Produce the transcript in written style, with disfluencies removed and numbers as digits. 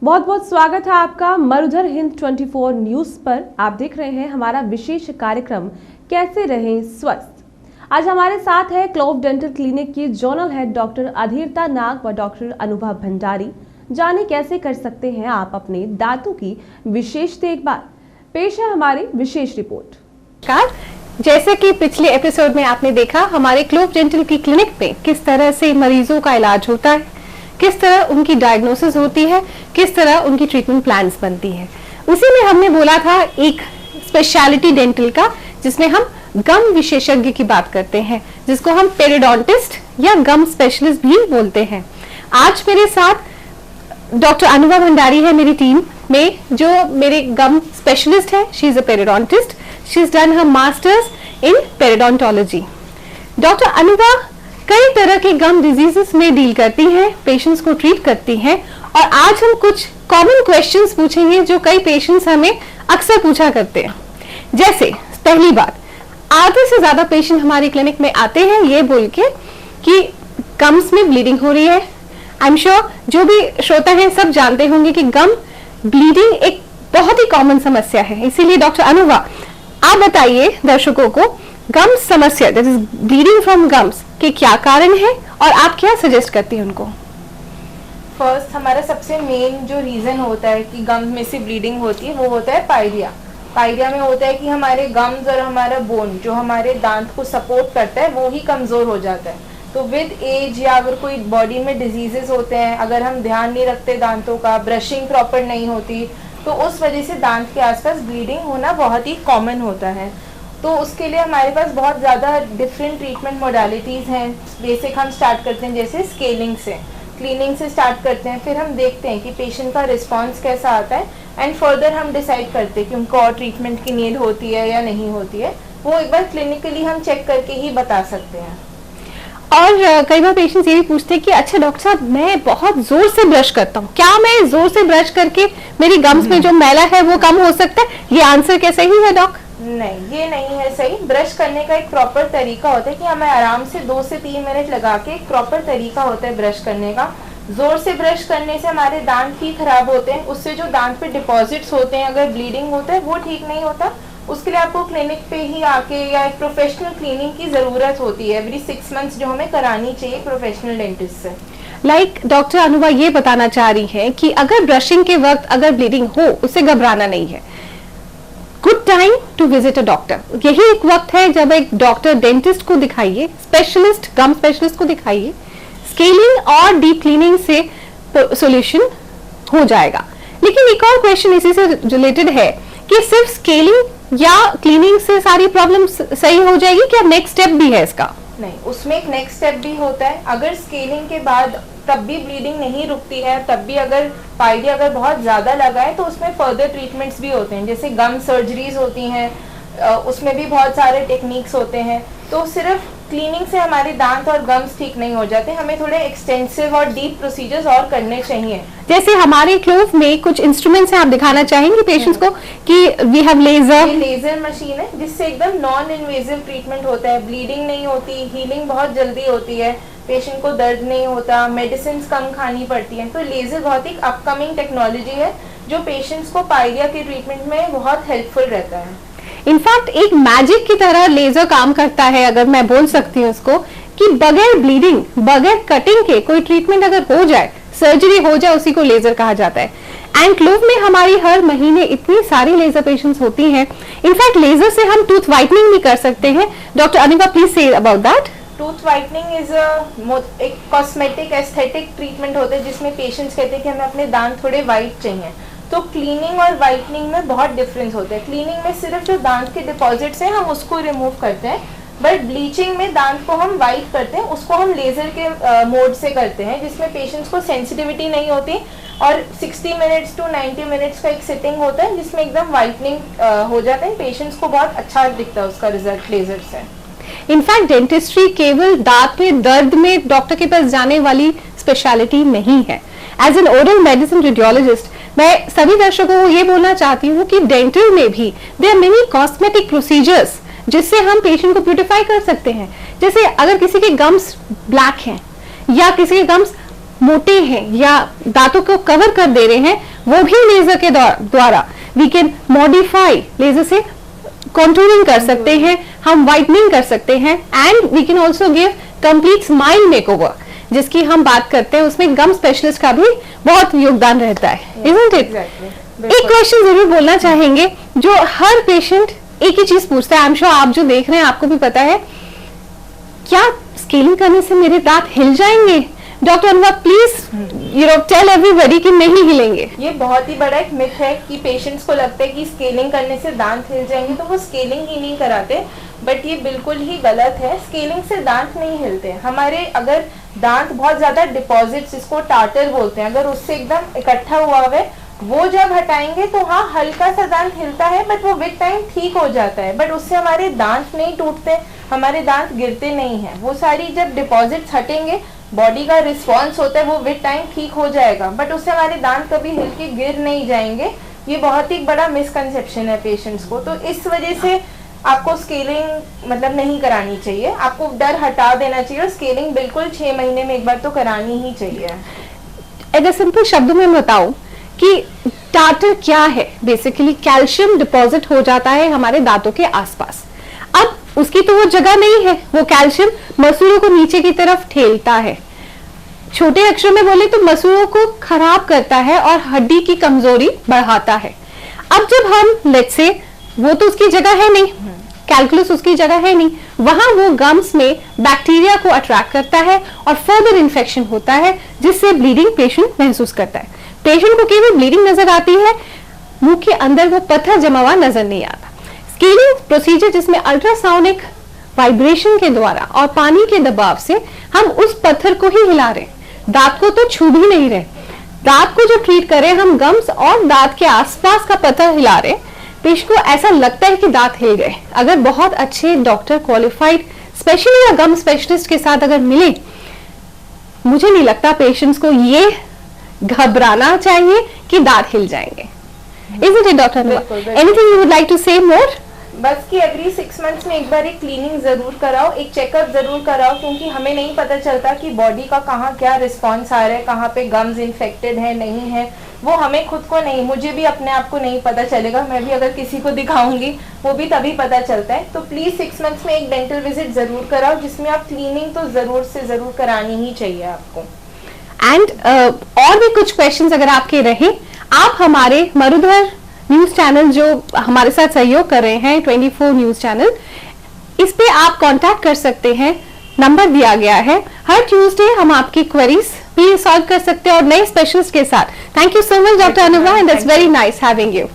बहुत बहुत स्वागत है आपका मरुधर हिंद 24 न्यूज पर। आप देख रहे हैं हमारा विशेष कार्यक्रम कैसे रहें स्वस्थ। आज हमारे साथ है क्लोव डेंटल क्लिनिक की जोनल हेड डॉक्टर अधीरता नाग व डॉक्टर अनुभव भंडारी। जाने कैसे कर सकते हैं आप अपने दांतों की विशेष देखभाल। पेश है हमारी विशेष रिपोर्ट। जैसे कि पिछले एपिसोड में आपने देखा, हमारे क्लोव डेंटल की क्लिनिक में किस तरह से मरीजों का इलाज होता है, किस तरह उनकी डायग्नोसिस होती है, किस तरह उनकी ट्रीटमेंट प्लान्स बनती है। उसी में हमने बोला था एक स्पेशलिटी डेंटल का, जिसमें हम गम विशेषज्ञ की बात करते हैं, जिसको हम पेरिडोंटिस्ट या गम स्पेशलिस्ट भी बोलते हैं। आज मेरे साथ डॉक्टर अनुभव भंडारी है मेरी टीम में, जो मेरे गम स्पेशलिस्ट है। She is a periodontist, she is done her masters in periodontology. Doctor Anubhav कई तरह के गम डिजीजेस में डील करती हैं, पेशेंट्स को ट्रीट करती हैं, और आज हम कुछ कॉमन क्वेश्चंस पूछेंगे जो कई पेशेंट्स हमें अक्सर पूछा करते हैं। जैसे पहली बात, आधे से ज्यादा पेशेंट हमारी क्लिनिक में आते हैं ये बोल के कि गम्स में ब्लीडिंग हो रही है। आई एम श्योर जो भी श्रोता हैं सब जानते होंगे कि गम ब्लीडिंग एक बहुत ही कॉमन समस्या है। इसीलिए डॉक्टर अनुभव, आप बताइए दर्शकों को गम्स समस्या, that is bleeding from gums, के क्या कारण है और आप क्या सजेस्ट करती हैं उनको? फर्स्ट, हमारा सबसे मेन जो रीजन होता है कि गम्स में से ब्लीडिंग होती है वो होता है पायरिया। पायरिया में होता है कि हमारे गम्स और हमारा बोन जो हमारे दांत को सपोर्ट करता है वो ही कमजोर हो जाता है। तो विद एज या अगर कोई बॉडी में डिजीजेस होते हैं, अगर हम ध्यान नहीं रखते दांतों का, ब्रशिंग प्रॉपर नहीं होती, तो उस वजह से दांत के आसपास ब्लीडिंग होना बहुत ही कॉमन होता है। तो उसके लिए हमारे पास बहुत ज़्यादा डिफरेंट ट्रीटमेंट मोडालिटीज़ हैं। बेसिक हम स्टार्ट करते हैं जैसे स्केलिंग से, क्लीनिंग से स्टार्ट करते हैं, फिर हम देखते हैं कि पेशेंट का रिस्पांस कैसा आता है, एंड फर्दर हम डिसाइड करते हैं कि उनको और ट्रीटमेंट की नीड होती है या नहीं होती है। वो एक बार क्लिनिकली हम चेक करके ही बता सकते हैं। और कई बार पेशेंट्स ये भी पूछते हैं कि अच्छा डॉक्टर साहब, मैं बहुत जोर से ब्रश करता हूँ, क्या मैं जोर से ब्रश करके मेरी गम्स में जो मैला है वो कम हो सकता है? ये आंसर क्या सही है डॉक्टर? नहीं, ये नहीं है सही। ब्रश करने का एक प्रॉपर तरीका होता है कि हमें आराम से 2 से 3 मिनट लगा के, एक प्रॉपर तरीका होता है ब्रश करने का। जोर से ब्रश करने से हमारे दांत ही खराब होते हैं, उससे जो दांत पे डिपॉजिट्स होते हैं, अगर ब्लीडिंग होता है वो ठीक नहीं होता। उसके लिए आपको क्लिनिक पे ही आके या एक प्रोफेशनल क्लीनिंग की जरूरत होती है एवरी 6 मंथ्स, जो हमें करानी चाहिए प्रोफेशनल डेंटिस्ट से। लाइक डॉक्टर अनुभव ये बताना चाह रही है कि अगर ब्रशिंग के वक्त अगर ब्लीडिंग हो, उससे घबराना नहीं है। Good time to visit a doctor, यही एक वक्त है जब एक डॉक्टर डेंटिस्ट को दिखाइए, स्पेशलिस्ट गम स्पेशलिस्ट को दिखाइए। स्केलिंग और डीप क्लीनिंग से सॉल्यूशन हो जाएगा। लेकिन एक और क्वेश्चन इसी से रिलेटेड है कि सिर्फ स्केलिंग या क्लीनिंग से सारी प्रॉब्लम सही हो जाएगी, क्या नेक्स्ट स्टेप भी है इसका? नहीं, उसमें एक नेक्स्ट स्टेप भी होता है। अगर स्केलिंग के बाद तब भी ब्लीडिंग नहीं रुकती है, तब भी अगर पायरिया अगर बहुत ज़्यादा लगा है, तो उसमें फर्दर ट्रीटमेंट्स भी होते हैं, जैसे गम सर्जरीज होती हैं, उसमें भी बहुत सारे टेक्निक्स होते हैं। तो सिर्फ क्लीनिंग से हमारे दांत और गम्स ठीक नहीं हो जाते, हमें थोड़े एक्सटेंसिव और डीप प्रोसीजर्स और करने चाहिए। जैसे हमारे क्लोव में कुछ इंस्ट्रूमेंट्स हैं, आप दिखाना चाहेंगे पेशेंट्स को कि वी हैव लेजर? ये लेजर मशीन है जिससे एकदम नॉन इन्वेजिव ट्रीटमेंट होता है, ब्लीडिंग नहीं होती, हीलिंग बहुत जल्दी होती है, पेशेंट को दर्द नहीं होता, मेडिसिन कम खानी पड़ती है। तो लेजर बहुत ही अपकमिंग टेक्नोलॉजी है जो पेशेंट्स को पायरिया के ट्रीटमेंट में बहुत हेल्पफुल रहता है। इनफैक्ट एक मैजिक की तरह लेजर काम करता है, अगर मैं बोल सकती हूँ उसको, कि बगैर ब्लीडिंग, बगैर कटिंग के कोई ट्रीटमेंट अगर हो जाए, सर्जरी हो जाए, उसी को लेजर कहा जाता है। एंड क्लोव में हमारी हर महीने इतनी सारी लेजर पेशेंट्स होती हैं। इनफैक्ट लेजर से हम टूथ व्हाइटनिंग भी कर सकते हैं। डॉक्टर अनुभव, please say about that. Tooth whitening is एक कॉस्मेटिक एस्थेटिक ट्रीटमेंट होता है जिसमें पेशेंट्स कहते हैं कि हमें अपने दांत थोड़े वाइट चाहिए। तो क्लीनिंग और व्हाइटनिंग में बहुत डिफरेंस होता है। क्लीनिंग में सिर्फ जो दांत के डिपॉजिट्स हैं हम उसको रिमूव करते हैं, बट ब्लीचिंग में दांत को हम वाइट करते हैं, उसको हम लेजर के मोड से करते हैं, जिसमें पेशेंट्स को सेंसिटिविटी नहीं होती, और 60 मिनट्स टू 90 मिनट्स का एक सिटिंग होता है जिसमें एकदम व्हाइटनिंग हो जाता है। पेशेंट्स को बहुत अच्छा दिखता है उसका रिजल्ट लेजर से। इनफैक्ट डेंटिस्ट्री केवल दांत में दर्द में डॉक्टर के पास जाने वाली स्पेशलिटी नहीं है। As an oral medicine radiologist मैं सभी दर्शकों को ये बोलना चाहती हूँ कि डेंटल में भी there are many cosmetic procedures जिससे हम पेशेंट को ब्यूटिफाई कर सकते हैं। जैसे अगर किसी के गम्स ब्लैक हैं या किसी के गम्स मोटे हैं या दांतों को कवर कर दे रहे हैं, वो भी लेजर के द्वारा वी कैन मॉडिफाई, लेजर से कॉन्टूरिंग कर सकते हैं, हम वाइटनिंग कर सकते हैं, and we can also give complete smile makeover, जिसकी हम बात करते हैं उसमें गम स्पेशलिस्ट का भी बहुत योगदान रहता है, इजंट इट? एक क्वेश्चन जरूर बोलना चाहेंगे जो हर पेशेंट एक ही चीज पूछता है, आई एम श्योर आप जो देख रहे हैं आपको भी पता है, क्या स्केलिंग करने से मेरे दांत हिल जाएंगे? डॉक्टर अनुवा प्लीज टेल एवरीबॉडी कि नहीं हिलेंगे। ये बहुत ही बड़ा एक मिथ है कि पेशेंट्स को लगता है कि स्केलिंग करने से दांत हिल जाएंगे, तो वो स्केलिंग ही नहीं कराते, बट ये बिल्कुल ही गलत है। स्केलिंग से दांत नहीं हिलते। हमारे अगर दांत बहुत ज्यादा डिपॉजिट, जिसको टार्टर बोलते हैं, अगर उससे एकदम इकट्ठा हुआ है, वो जब हटाएंगे तो हाँ हल्का सा दांत हिलता है, बट वो विद टाइम ठीक हो जाता है, बट उससे हमारे दांत नहीं टूटते, हमारे दांत गिरते नहीं है। वो सारी जब डिपॉजिट्स हटेंगे, बॉडी का रिस्पॉन्स होता है, वो विद टाइम ठीक हो जाएगा, बट उससे हमारे दांत कभी हिल के गिर नहीं जाएंगे। ये बहुत ही बड़ा मिसकंसेप्शन है पेशेंट्स को, तो इस वजह से आपको स्केलिंग मतलब नहीं करानी चाहिए, आपको डर हटा देना चाहिए, और स्केलिंग बिल्कुल 6 महीने में एक बार तो करानी ही चाहिए। अगर सिंपल शब्दों में बताऊं कि टार्टर क्या है, बेसिकली कैल्शियम डिपॉजिट हो जाता है हमारे दांतों के आसपास। अब उसकी तो वो जगह नहीं है, वो कैल्शियम मसूड़ों को नीचे की तरफ ठेलता है, छोटे अक्षरों में बोले तो मसूड़ों को खराब करता है और हड्डी की कमजोरी बढ़ाता है। अब जब हम लेट्स से, वो तो उसकी जगह है नहीं, कैलकुलस उसकी जगह है नहीं, वहां वो गम्स में बैक्टीरिया को अट्रैक्ट करता है और फर्दर इन्फेक्शन होता है, जिससे ब्लीडिंग पेशेंट महसूस करता है। पेशेंट को केवल ब्लीडिंग नजर आती है, मुंह के अंदर वो पत्थर जमा हुआ नजर नहीं आता। स्केलिंग प्रोसीजर, जिसमें अल्ट्रासाउनिक वाइब्रेशन के द्वारा और पानी के दबाव से हम उस पत्थर को ही हिला रहे, दांत को तो छू भी नहीं रहे। दांत को जो ट्रीट करें हम गम्स और दांत के आसपास का पत्थर हिला रहे, पेशेंट को ऐसा लगता है कि दांत हिल गए। अगर बहुत अच्छे डॉक्टर, क्वालिफाइड स्पेशली या गम स्पेशलिस्ट के साथ अगर मिले, मुझे नहीं लगता पेशेंट्स को ये घबराना चाहिए कि दांत हिल जाएंगे। Isn't it, Dr. Anua? Anything you would like to say more? बस कि एवरी 6 मंथ्स में एक बार एक क्लीनिंग जरूर कराओ, एक चेकअप जरूर कराओ, क्योंकि हमें नहीं पता चलता कि बॉडी का कहाँ क्या रिस्पॉन्स आ रहा है, कहाँ पे गम्स इन्फेक्टेड है नहीं है, वो हमें खुद को नहीं, मुझे भी अपने आप को नहीं पता चलेगा। मैं भी अगर किसी को दिखाऊंगी वो भी तभी पता चलता है। तो प्लीज 6 मंथ्स में एक डेंटल विजिट जरूर कराओ, जिसमें आप क्लीनिंग तो जरूर से जरूर करानी ही चाहिए आपको। एंड और भी कुछ क्वेश्चंस अगर आपके रहे, आप हमारे मरुधर न्यूज चैनल जो हमारे साथ सहयोग कर रहे हैं 24 न्यूज चैनल, इस पे आप कांटेक्ट कर सकते हैं, नंबर दिया गया है। हर ट्यूसडे हम आपकी क्वेरीज भी सॉल्व कर सकते हैं और नए स्पेशलिस्ट के साथ। Thank you so much doctor Anuva, and that's very nice having you.